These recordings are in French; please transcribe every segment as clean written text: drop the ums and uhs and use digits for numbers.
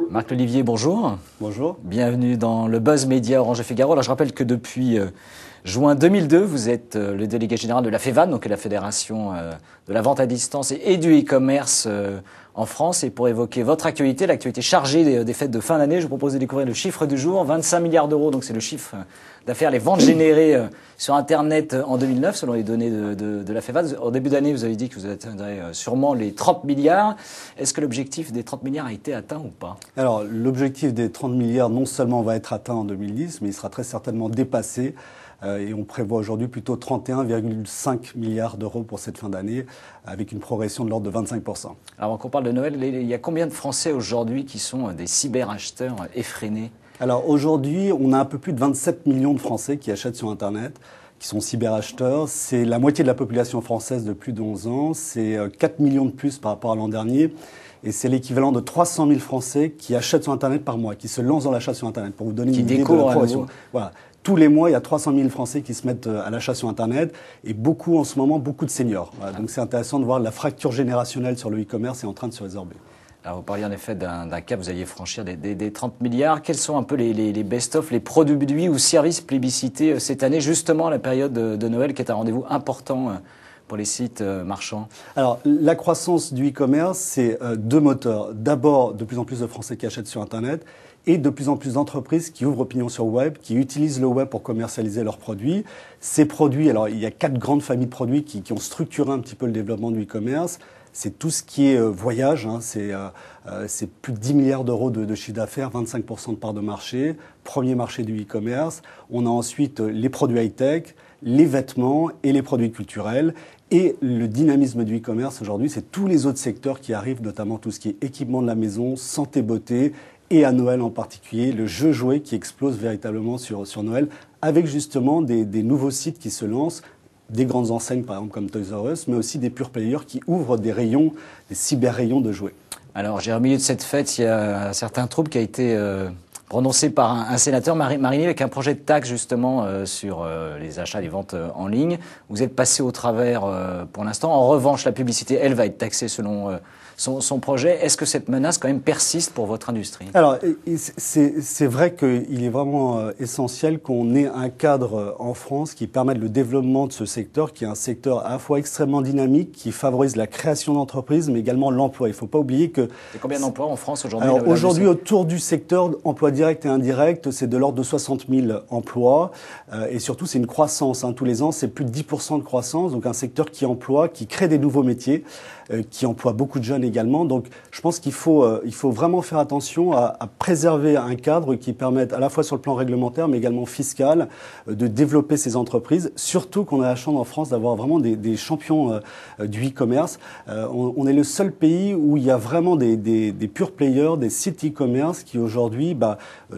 Marc Lolivier, bonjour. Bonjour. Bienvenue dans le Buzz Média Orange Figaro. Alors, je rappelle que depuis juin 2002, vous êtes le délégué général de la FEVAN, donc la Fédération de la vente à distance et du e-commerce en France. Et pour évoquer votre actualité, l'actualité chargée des fêtes de fin d'année, je vous propose de découvrir le chiffre du jour, 25 milliards d'euros. Donc c'est le chiffre d'affaires, les ventes générées sur Internet en 2009, selon les données de la FEVAN. Au début d'année, vous avez dit que vous atteindrez sûrement les 30 milliards. Est-ce que l'objectif des 30 milliards a été atteint ou pas? Alors, l'objectif des 30 milliards, non seulement va être atteint en 2010, mais il sera très certainement dépassé. Et on prévoit aujourd'hui plutôt 31,5 milliards d'euros pour cette fin d'année, avec une progression de l'ordre de 25%. Alors, quand on parle de Noël, il y a combien de Français aujourd'hui qui sont des cyberacheteurs effrénés? Alors aujourd'hui, on a un peu plus de 27 millions de Français qui achètent sur Internet, qui sont cyberacheteurs. C'est la moitié de la population française de plus de 11 ans. C'est 4 millions de plus par rapport à l'an dernier. Et c'est l'équivalent de 300 000 Français qui achètent sur Internet par mois, qui se lancent dans l'achat sur Internet. Pour vous donner une idée de la progression. Voilà. Tous les mois, il y a 300 000 Français qui se mettent à l'achat sur Internet et beaucoup, en ce moment, beaucoup de seniors. Voilà. Donc c'est intéressant de voir la fracture générationnelle sur le e-commerce est en train de se résorber. Alors vous parliez en effet d'un cap, vous alliez franchir des 30 milliards. Quels sont un peu les best-of, les produits ou services plébiscités cette année, justement à la période de Noël, qui est un rendez-vous important pour les sites marchands? Alors, la croissance du e-commerce, c'est deux moteurs. D'abord, de plus en plus de Français qui achètent sur Internet et de plus en plus d'entreprises qui ouvrent pignon sur web, qui utilisent le web pour commercialiser leurs produits. Ces produits, alors il y a 4 grandes familles de produits qui ont structuré un petit peu le développement du e-commerce. C'est tout ce qui est voyage, hein, c'est plus de 10 milliards d'euros de chiffre d'affaires, 25% de part de marché, premier marché du e-commerce. On a ensuite les produits high-tech, les vêtements et les produits culturels. Et le dynamisme du e-commerce aujourd'hui, c'est tous les autres secteurs qui arrivent, notamment tout ce qui est équipement de la maison, santé, beauté, et à Noël en particulier, le jeu jouet qui explose véritablement sur Noël, avec justement des nouveaux sites qui se lancent, des grandes enseignes par exemple comme Toys R Us, mais aussi des pure players qui ouvrent des rayons, des cyber-rayons de jouets. Alors, au milieu de cette fête, il y a un certain trouble qui a été prononcé par un sénateur, Marini, avec un projet de taxe justement sur les achats, les ventes en ligne. Vous êtes passé au travers pour l'instant. En revanche, la publicité, elle, va être taxée selon son projet. Est-ce que cette menace quand même persiste pour votre industrie? Alors, c'est vrai qu'il est vraiment essentiel qu'on ait un cadre en France qui permette le développement de ce secteur, qui est un secteur à la fois extrêmement dynamique, qui favorise la création d'entreprises, mais également l'emploi. Il ne faut pas oublier que... C'est combien d'emplois en France aujourd'hui? Alors aujourd'hui, autour du secteur emploi direct et indirect, c'est de l'ordre de 60 000 emplois. Et surtout, c'est une croissance. Hein. Tous les ans, c'est plus de 10% de croissance. Donc un secteur qui emploie, qui crée des nouveaux métiers, qui emploie beaucoup de jeunes également. Donc je pense qu'il faut vraiment faire attention à préserver un cadre qui permette à la fois sur le plan réglementaire mais également fiscal de développer ces entreprises. Surtout qu'on a la chance en France d'avoir vraiment des champions du e-commerce. On est le seul pays où il y a vraiment des pure players, des sites e-commerce qui aujourd'hui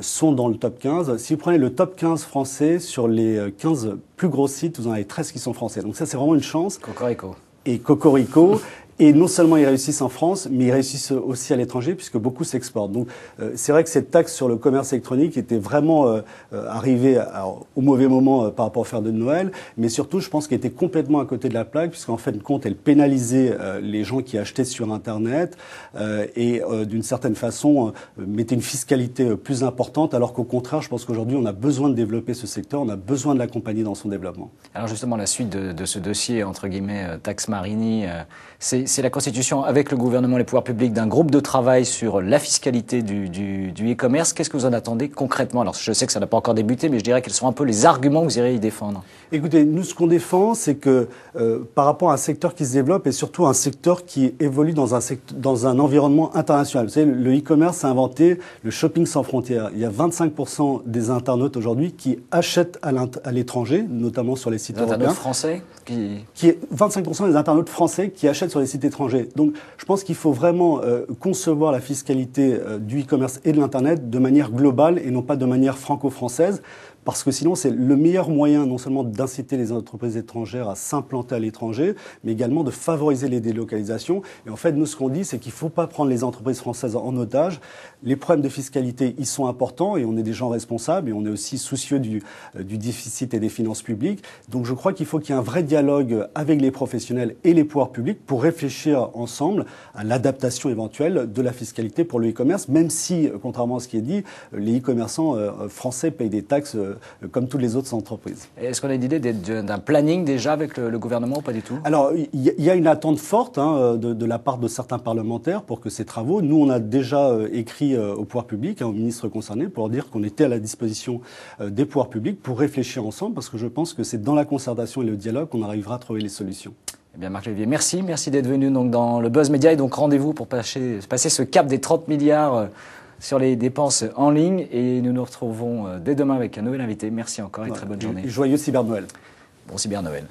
sont dans le top 15. Si vous prenez le top 15 français sur les 15 plus gros sites, vous en avez 13 qui sont français. Donc ça c'est vraiment une chance. Cocorico. Et Cocorico. Et non seulement ils réussissent en France, mais ils réussissent aussi à l'étranger puisque beaucoup s'exportent. Donc c'est vrai que cette taxe sur le commerce électronique était vraiment arrivée au mauvais moment par rapport aux fêtes de Noël, mais surtout je pense qu'elle était complètement à côté de la plaque puisqu'en fin de compte elle pénalisait les gens qui achetaient sur Internet et d'une certaine façon mettait une fiscalité plus importante alors qu'au contraire je pense qu'aujourd'hui on a besoin de développer ce secteur, on a besoin de l'accompagner dans son développement. Alors justement la suite de ce dossier entre guillemets taxe Marini, c'est la constitution avec le gouvernement et les pouvoirs publics d'un groupe de travail sur la fiscalité du e-commerce. Qu'est-ce que vous en attendez concrètement? Alors je sais que ça n'a pas encore débuté, mais je dirais quels sont un peu les arguments que vous irez y défendre. Écoutez, nous ce qu'on défend, c'est que par rapport à un secteur qui se développe et surtout un secteur qui évolue dans un environnement international. Vous savez, le e-commerce a inventé le shopping sans frontières. Il y a 25% des internautes aujourd'hui qui achètent à l'étranger, notamment sur les sites européens. Internautes français 25% des internautes français qui achètent sur les sites étrangers. Donc, je pense qu'il faut vraiment concevoir la fiscalité du e-commerce et de l'Internet de manière globale et non pas de manière franco-française. parce que sinon c'est le meilleur moyen non seulement d'inciter les entreprises étrangères à s'implanter à l'étranger, mais également de favoriser les délocalisations. Et en fait, nous, ce qu'on dit, c'est qu'il ne faut pas prendre les entreprises françaises en otage. Les problèmes de fiscalité, ils sont importants et on est des gens responsables et on est aussi soucieux du déficit et des finances publiques. Donc je crois qu'il faut qu'il y ait un vrai dialogue avec les professionnels et les pouvoirs publics pour réfléchir ensemble à l'adaptation éventuelle de la fiscalité pour le e-commerce, même si, contrairement à ce qui est dit, les e-commerçants français payent des taxes comme toutes les autres entreprises. Est-ce qu'on a une idée d'un planning déjà avec le gouvernement ou pas du tout? Alors, il y a une attente forte de la part de certains parlementaires pour que ces travaux, nous on a déjà écrit au pouvoir public, aux ministres concernés, pour dire qu'on était à la disposition des pouvoirs publics pour réfléchir ensemble, parce que je pense que c'est dans la concertation et le dialogue qu'on arrivera à trouver les solutions. Eh bien, Marc-Olivier, merci d'être venu donc, dans le Buzz Média. Et donc, rendez-vous pour passer ce cap des 30 milliards sur les dépenses en ligne. Et nous nous retrouvons dès demain avec un nouvel invité. Merci encore et très bonne journée. Joyeux Cyber Noël. Bon Cyber Noël.